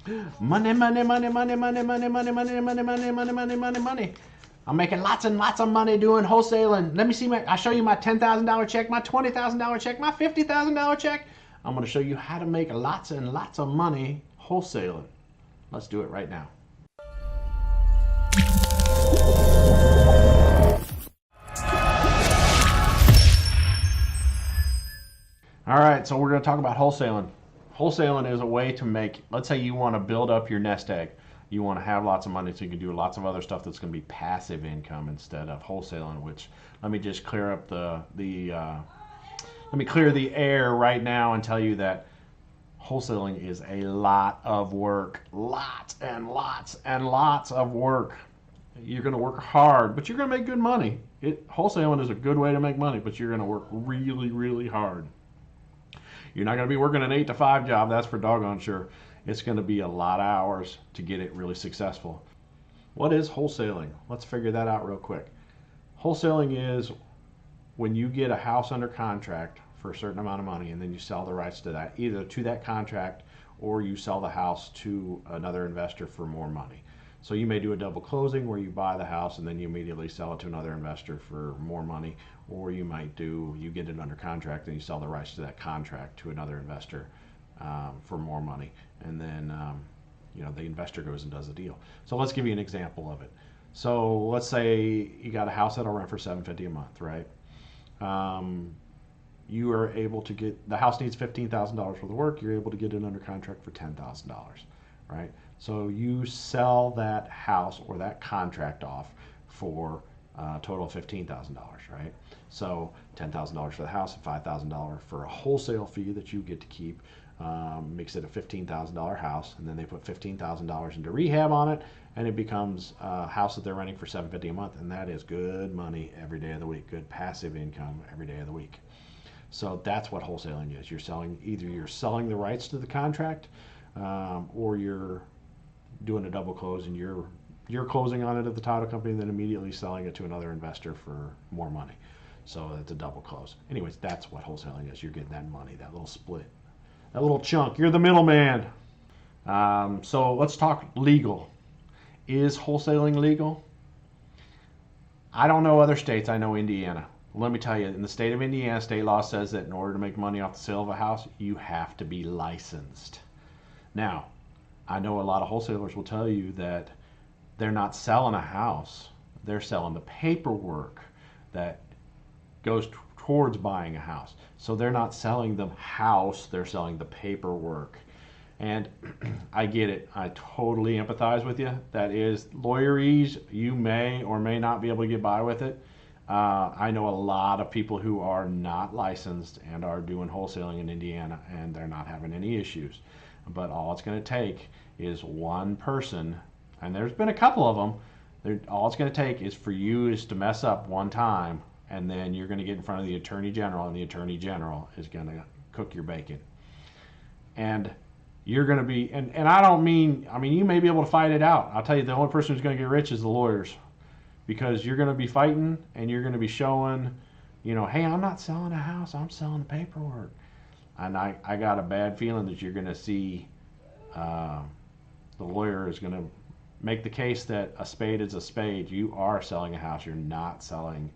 Money, money, money, money, money, money, money, money, money, money, money, money, money, money. I'm making lots and lots of money doing wholesaling. Let me see I'll show you my $10,000 check, my $20,000 check, my $50,000 check. I'm going to show you how to make lots and lots of money wholesaling. Let's do it right now. All right, so we're going to talk about wholesaling. Wholesaling is a way to make, let's say you want to build up your nest egg. You want to have lots of money so you can do lots of other stuff that's going to be passive income instead of wholesaling, which let me just clear up let me clear the air right now and tell you that wholesaling is a lot of work. Lots and lots and lots of work. You're going to work hard, but you're going to make good money. Wholesaling is a good way to make money, but you're going to work really, really hard. You're not going to be working an 8 to 5 job, that's for doggone sure. It's going to be a lot of hours to get it really successful. What is wholesaling? Let's figure that out real quick. Wholesaling is when you get a house under contract for a certain amount of money and then you sell the rights to that, either to that contract or you sell the house to another investor for more money. So you may do a double closing where you buy the house and then you immediately sell it to another investor for more money, or you get it under contract and you sell the rights to that contract to another investor for more money, and then the investor goes and does the deal. So let's give you an example of it. So let's say you got a house that'll rent for $750 a month, right? You are able to get, the house needs $15,000 worth of work. You're able to get it under contract for $10,000, right? So you sell that house or that contract off for a total of $15,000, right? So $10,000 for the house and $5,000 for a wholesale fee that you get to keep. Makes it a $15,000 house, and then they put $15,000 into rehab on it, and it becomes a house that they're renting for $750 a month, and that is good money every day of the week, good passive income every day of the week. So that's what wholesaling is. Either you're selling the rights to the contract, or you're doing a double close and you're closing on it at the title company and then immediately selling it to another investor for more money. So it's a double close. Anyways, that's what wholesaling is. You're getting that money, that little split, that little chunk. You're the middleman. So let's talk legal. Is wholesaling legal? I don't know other states. I know Indiana. Let me tell you, in the state of Indiana, state law says that in order to make money off the sale of a house, you have to be licensed. Now, I know a lot of wholesalers will tell you that they're not selling a house. They're selling the paperwork that goes towards buying a house. So they're not selling the house, they're selling the paperwork. And I get it. I totally empathize with you. That is lawyerese. You may or may not be able to get by with it. I know a lot of people who are not licensed and are doing wholesaling in Indiana, and they're not having any issues. But all it's going to take is one person, and there's been a couple of them. All it's going to take is for you is to mess up one time, and then you're going to get in front of the Attorney General, and the Attorney General is going to cook your bacon. And you're going to be, and I mean, you may be able to fight it out. I'll tell you, the only person who's going to get rich is the lawyers, because you're going to be fighting and you're going to be showing, hey, I'm not selling a house, I'm selling the paperwork. And I got a bad feeling that you're going to see the lawyer is going to make the case that a spade is a spade. You are selling a house, you're not selling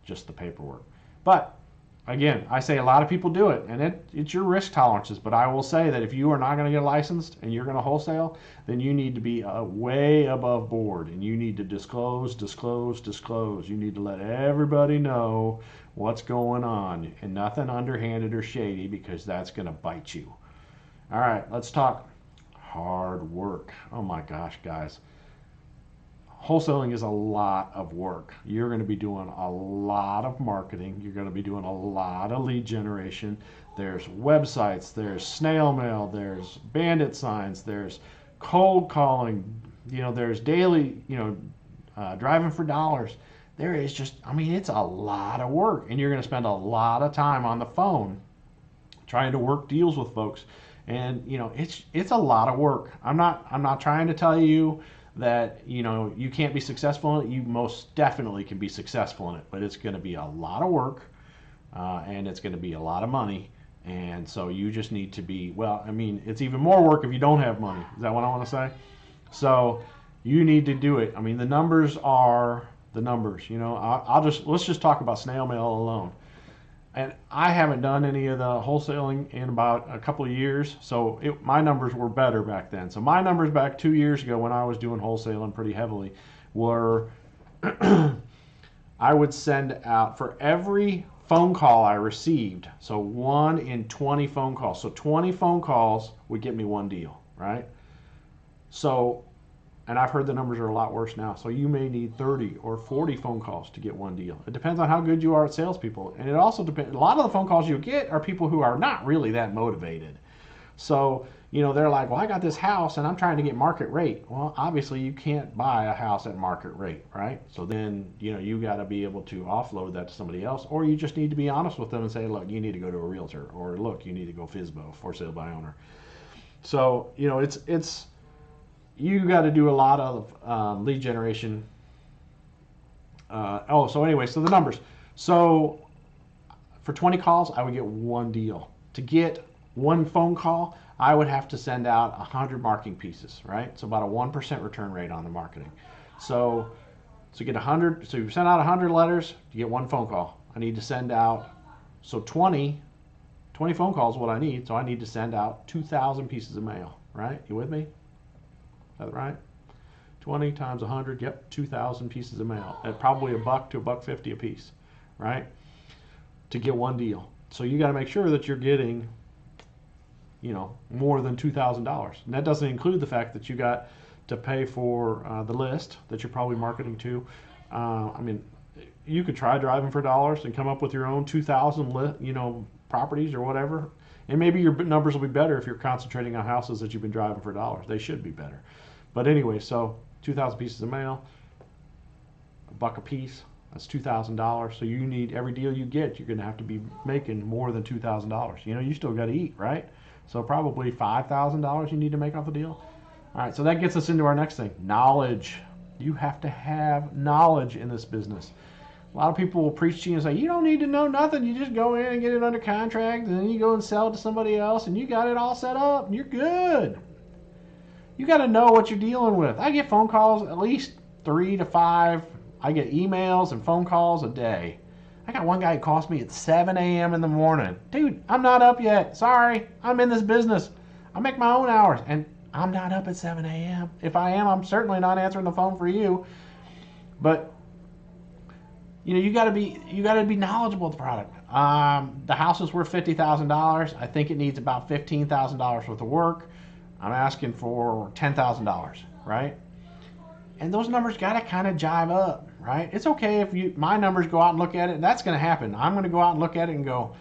just the paperwork. But again, I say a lot of people do it, and it's your risk tolerances. But I will say that if you are not going to get licensed and you're going to wholesale, then you need to be way above board, and you need to disclose. You need to let everybody know what's going on, and nothing underhanded or shady, because that's going to bite you. All right, let's talk hard work. Oh my gosh, guys. Wholesaling is a lot of work. You're going to be doing a lot of marketing. You're going to be doing a lot of lead generation. There's websites, there's snail mail, there's bandit signs, there's cold calling, there's daily, driving for dollars. There is just, it's a lot of work, and you're going to spend a lot of time on the phone trying to work deals with folks. And, it's a lot of work. I'm not trying to tell you that you can't be successful in it. You most definitely can be successful in it, but it's going to be a lot of work, and it's going to be a lot of money, And so you just need to be, well, I mean, it's even more work if you don't have money. Is that what I want to say? So you need to do it. I mean, the numbers are the numbers. You know, let's just talk about snail mail alone. And I haven't done any of the wholesaling in about a couple of years, so my numbers were better back then. So my numbers back 2 years ago when I was doing wholesaling pretty heavily were I would send out for every phone call I received, so 1 in 20 phone calls. So 20 phone calls would get me one deal, right? So, and I've heard the numbers are a lot worse now. So you may need 30 or 40 phone calls to get one deal. It depends on how good you are at salespeople. And it also depends, a lot of the phone calls you get are people who are not really that motivated. So, you know, they're like, well, I got this house and I'm trying to get market rate. Well, obviously you can't buy a house at market rate, right? So then, you know, you got to be able to offload that to somebody else, or you just need to be honest with them and say, look, you need to go to a realtor, or look, you need to go FSBO, for sale by owner. So, you know, it's you got to do a lot of lead generation. So anyway, so the numbers. So for 20 calls, I would get one deal. To get one phone call, I would have to send out 100 marketing pieces, right? So about a 1% return rate on the marketing. So get 100, so you send out 100 letters, you get one phone call. I need to send out, so 20 phone calls is what I need, so I need to send out 2,000 pieces of mail, right? You with me? Is that right? 20 times 100, yep, 2,000 pieces of mail at probably $1 to $1.50 a piece, right? To get one deal. So you got to make sure that you're getting, you know, more than $2,000. And that doesn't include the fact that you got to pay for the list that you're probably marketing to. I mean, you could try driving for dollars and come up with your own 2,000, you know, properties or whatever. And maybe your numbers will be better if you're concentrating on houses that you've been driving for dollars. They should be better. But anyway, so 2,000 pieces of mail, $1 a piece, that's $2,000. So you need, every deal you get, you're going to have to be making more than $2,000. You know, you still got to eat, right? So probably $5,000 you need to make off the deal. All right, so that gets us into our next thing, knowledge. You have to have knowledge in this business. A lot of people will preach to you and say, you don't need to know nothing. You just go in and get it under contract, and then you go and sell it to somebody else, and you got it all set up, and you're good. You got to know what you're dealing with. I get phone calls, at least 3 to 5. I get emails and phone calls a day. I got one guy who calls me at 7 a.m. in the morning. Dude, I'm not up yet. Sorry, I'm in this business. I make my own hours, and I'm not up at 7 a.m. If I am, I'm certainly not answering the phone for you. But you know, you got to be knowledgeable of the product. The house is worth $50,000. I think it needs about $15,000 worth of work. I'm asking for $10,000, right? And those numbers got to kind of jive up, right? It's okay if my numbers go out and look at it. That's going to happen. I'm going to go out and look at it and go,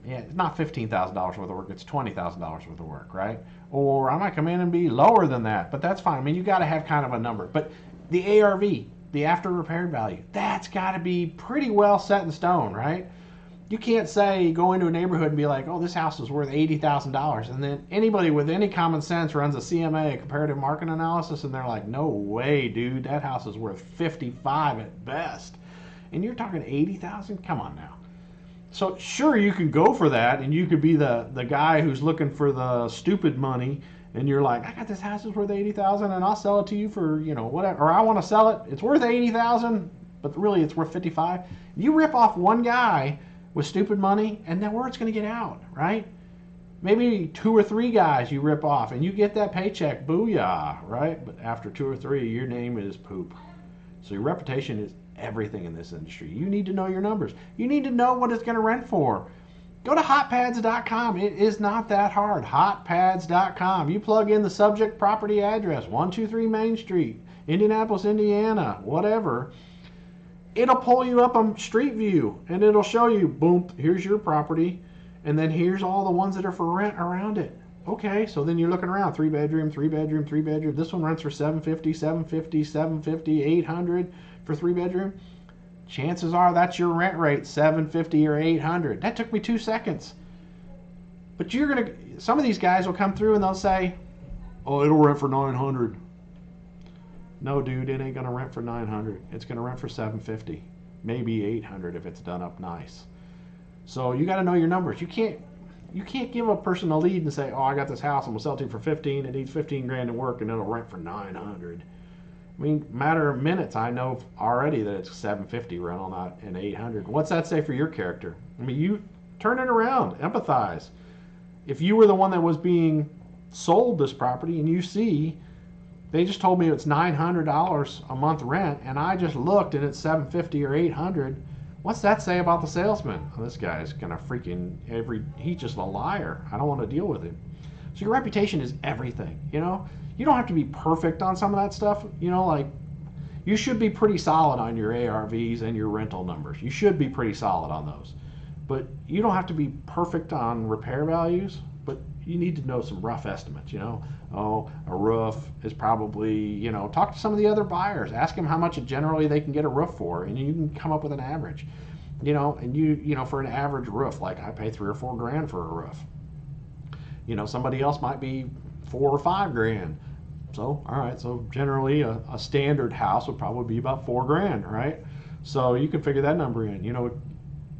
yeah, it's not $15,000 worth of work. It's $20,000 worth of work, right? Or I might come in and be lower than that, but that's fine. I mean, you got to have kind of a number. But the ARV, the after repaired value, that's got to be pretty well set in stone, right? You can't say, go into a neighborhood and be like, oh, this house is worth $80,000. And then anybody with any common sense runs a CMA, a comparative market analysis, and they're like, no way, dude, that house is worth 55 at best. And you're talking 80,000? Come on now. So sure, you can go for that, and you could be the guy who's looking for the stupid money, and you're like, I got this house is worth 80,000, and I'll sell it to you for, you know, whatever, or I want to sell it, it's worth 80,000, but really it's worth 55. You rip off one guy with stupid money, and then word's going to get out, right? Maybe 2 or 3 guys you rip off, and you get that paycheck, booyah, right? But after 2 or 3, your name is poop. So your reputation is everything in this industry. You need to know your numbers. You need to know what it's going to rent for. Go to hotpads.com. It is not that hard. Hotpads.com. You plug in the subject property address, 123 Main Street, Indianapolis, Indiana, whatever. It'll pull you up on Street View, and it'll show you, boom, here's your property, and then here's all the ones that are for rent around it. Okay, so then you're looking around, 3 bedroom, 3 bedroom, 3 bedroom. This one rents for $750, $750, $750, $800 for 3 bedroom. Chances are that's your rent rate, $750 or $800. That took me 2 seconds. But some of these guys will come through and they'll say, oh, it'll rent for $900. No, dude, it ain't going to rent for $900. It's going to rent for $750, maybe $800 if it's done up nice. So you got to know your numbers. You can't, You can't give a person a lead and say, oh, I got this house, I'm gonna sell it to you for 15. It needs 15 grand to work, and it'll rent for 900. I mean, matter of minutes, I know already that it's 750 rental, not an 800. What's that say for your character? I mean, you turn it around, empathize. If you were the one that was being sold this property and you see they just told me it's $900 a month rent, and I just looked and it's 750 or 800. What's that say about the salesman? Oh, this guy's gonna freaking he's just a liar. I don't want to deal with him. So your reputation is everything, you know? You don't have to be perfect on some of that stuff, you know, like you should be pretty solid on your ARVs and your rental numbers. You should be pretty solid on those. But you don't have to be perfect on repair values, but you need to know some rough estimates, you know. Oh, a roof is probably, you know, talk to some of the other buyers. Ask them how much generally they can get a roof for, and you can come up with an average. You know, and you know, for an average roof, like I pay 3 or 4 grand for a roof. You know, somebody else might be 4 or 5 grand. So, all right, so generally a standard house would probably be about 4 grand, right? So you can figure that number in. You know,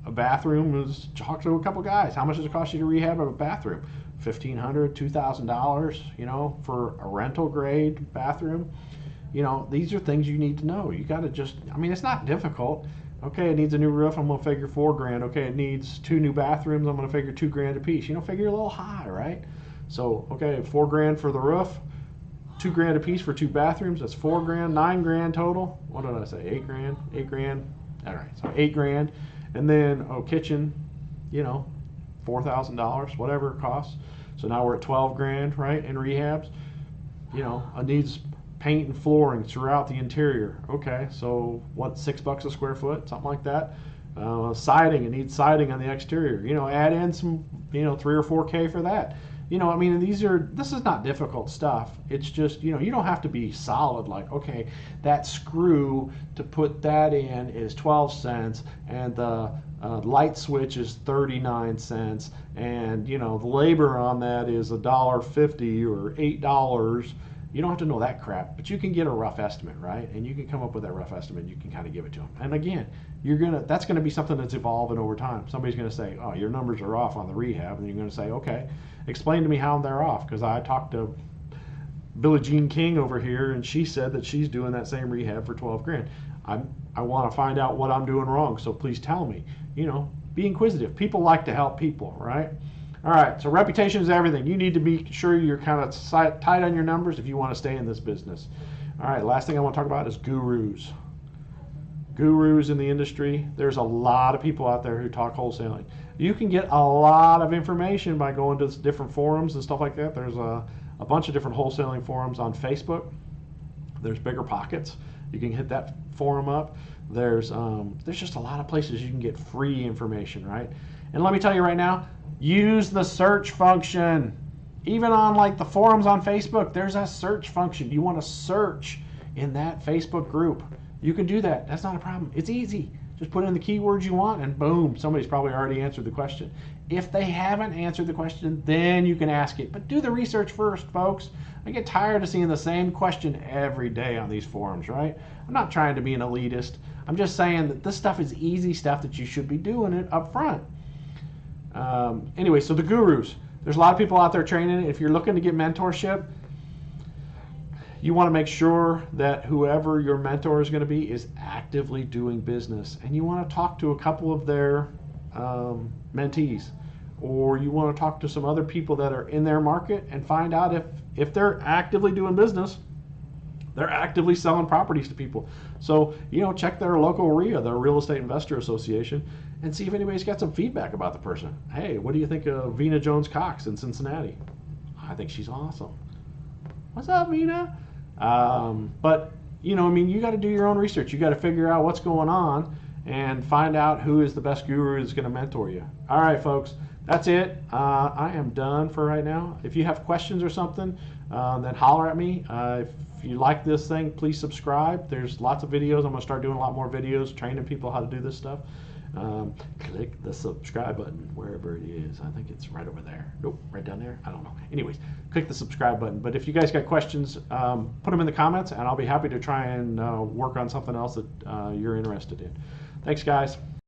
a bathroom is, talk to a couple guys. How much does it cost you to rehab a bathroom? $1,500, $2,000, you know, for a rental grade bathroom. You know, these are things you need to know. You got to just, I mean, it's not difficult. Okay, it needs a new roof, I'm going to figure 4 grand. Okay, it needs 2 new bathrooms, I'm going to figure 2 grand a piece. You know, figure a little high, right? So, okay, 4 grand for the roof, 2 grand a piece for 2 bathrooms, that's 4 grand, 9 grand total. What did I say, 8 grand, 8 grand? All right, so 8 grand. And then, kitchen, you know, $4,000, whatever it costs. So now we're at 12 grand, right, in rehabs. You know, it needs paint and flooring throughout the interior. Okay, so what, $6 a square foot, something like that. Siding, it needs siding on the exterior. You know, add in some, you know, 3 or 4K for that. You know, I mean, this is not difficult stuff. It's just, you know, you don't have to be solid like, okay, that screw to put that in is 12 cents and the light switch is 39 cents and, you know, the labor on that is $1.50 or $8. You don't have to know that crap, but you can get a rough estimate, right? And you can come up with that rough estimate and you can kind of give it to them. And again, that's going to be something that's evolving over time. Somebody's going to say, oh, your numbers are off on the rehab. And you're going to say, okay, explain to me how they're off. Because I talked to Billie Jean King over here and she said that she's doing that same rehab for 12 grand. I want to find out what I'm doing wrong. So please tell me, you know, be inquisitive. People like to help people, right? All right, so reputation is everything. You need to be sure you're kind of tight on your numbers if you want to stay in this business. All right, last thing I want to talk about is gurus. Gurus in the industry. There's a lot of people out there who talk wholesaling. You can get a lot of information by going to different forums and stuff like that. There's a bunch of different wholesaling forums on Facebook. There's Bigger Pockets. You can hit that forum up. There's just a lot of places you can get free information, right? And let me tell you right now, use the search function. Even on like the forums on Facebook, there's a search function. You want to search in that Facebook group. You can do that. That's not a problem. It's easy. Just put in the keywords you want and boom, somebody's probably already answered the question. If they haven't answered the question, then you can ask it. But do the research first, folks. I get tired of seeing the same question every day on these forums, right? I'm not trying to be an elitist. I'm just saying that this stuff is easy stuff that you should be doing it up front. Anyway, so the gurus. There's a lot of people out there training. If you're looking to get mentorship, you want to make sure that whoever your mentor is going to be is actively doing business. And you want to talk to a couple of their mentees. Or you want to talk to some other people that are in their market and find out if they're actively doing business, they're actively selling properties to people. So, you know, check their local RIA, their Real Estate Investor Association, and see if anybody's got some feedback about the person. Hey, what do you think of Vina Jones-Cox in Cincinnati? I think she's awesome. What's up, Vina? But, you know, I mean, you got to do your own research. You got to figure out what's going on and find out who is the best guru who's going to mentor you. All right, folks, that's it. I am done for right now. If you have questions or something, then holler at me. If you like this thing, please subscribe. There's lots of videos. I'm going to start doing a lot more videos training people how to do this stuff. Click the subscribe button wherever it is. I think it's right over there. Nope, right down there. I don't know. Anyways, click the subscribe button. But if you guys got questions, put them in the comments, and I'll be happy to try and work on something else that you're interested in. Thanks, guys.